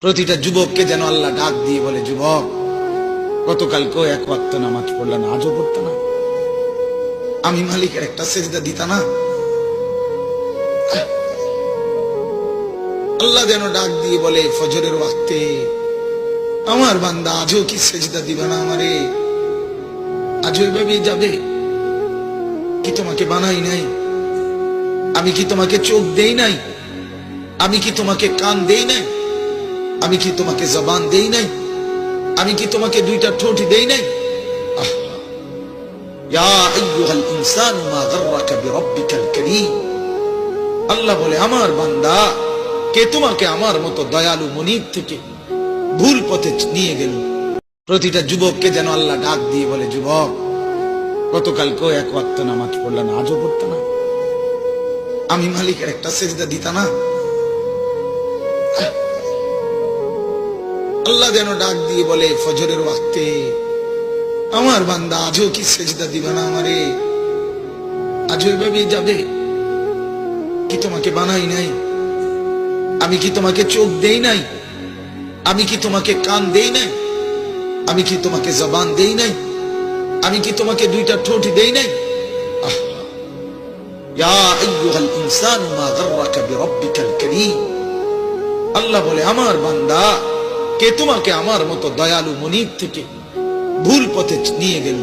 প্রতিটা যুবককে যেন আল্লাহ ডাক দিয়ে বলে, যুবক, গতকালকেও এক ওয়াক্ত নামাজ পড়লা না, আজও পড়তা না? আমি মালিকের একটা সেজদা দিতা না? আল্লাহ যেন ডাক দিয়ে বলে ফজরের ওয়াক্তে, আমার বান্দা আজও কি সেজদা দিবে না আমারে? আজও এভাবেই যাবে? কি তোমাকে বানাই নাই? আমি কি তোমাকে চোখ দেই নাই? আমি কি তোমাকে কান দেই নাই? আমি কি তোমাকে জবান দেই নাই? আমি কি তোমাকে দুইটা ঠোঁট দেই নাই? ইয়া আইয়ুহাল ইনসানু মা গাররাকা বিরাব্বিকাল কারীম। আল্লাহ বলে, আমার বান্দা, কে তোমাকে আমার মতো দয়ালু মনিব থেকে ভুল পথে নিয়ে গেল? প্রতিটা যুবককে যেন আল্লাহ ডাক দিয়ে বলে, যুবক, গতকালকেও এক ওয়াক্ত নামাজ পড়লা না, আজও পড়তা না? আমি মালিকের একটা সেজদা দিতা না? আল্লাহ যেন ডাক দিয়ে বলে ফজরের ওয়াক্তে, আমার বান্দা আজও কি সেজদা দিবে না আমারে? আজও এভাবেই যাবে? কি তোমাকে বানাই নাই? আমি কি তোমাকে চোখ দেই নাই? আমি কি তোমাকে কান দেই নাই? আমি কি তোমাকে জবান দেই নাই? আমি কি তোমাকে দুইটা ঠোঁট দেই নাই? ইয়া আইয়ুহাল ইনসানু মা গাররাকা বিরাব্বিকাল কারীম। আল্লাহ বলে, আমার বান্দা, কে তোমাকে আমার মতো দয়ালু মনিব থেকে ভুল পথে নিয়ে গেল?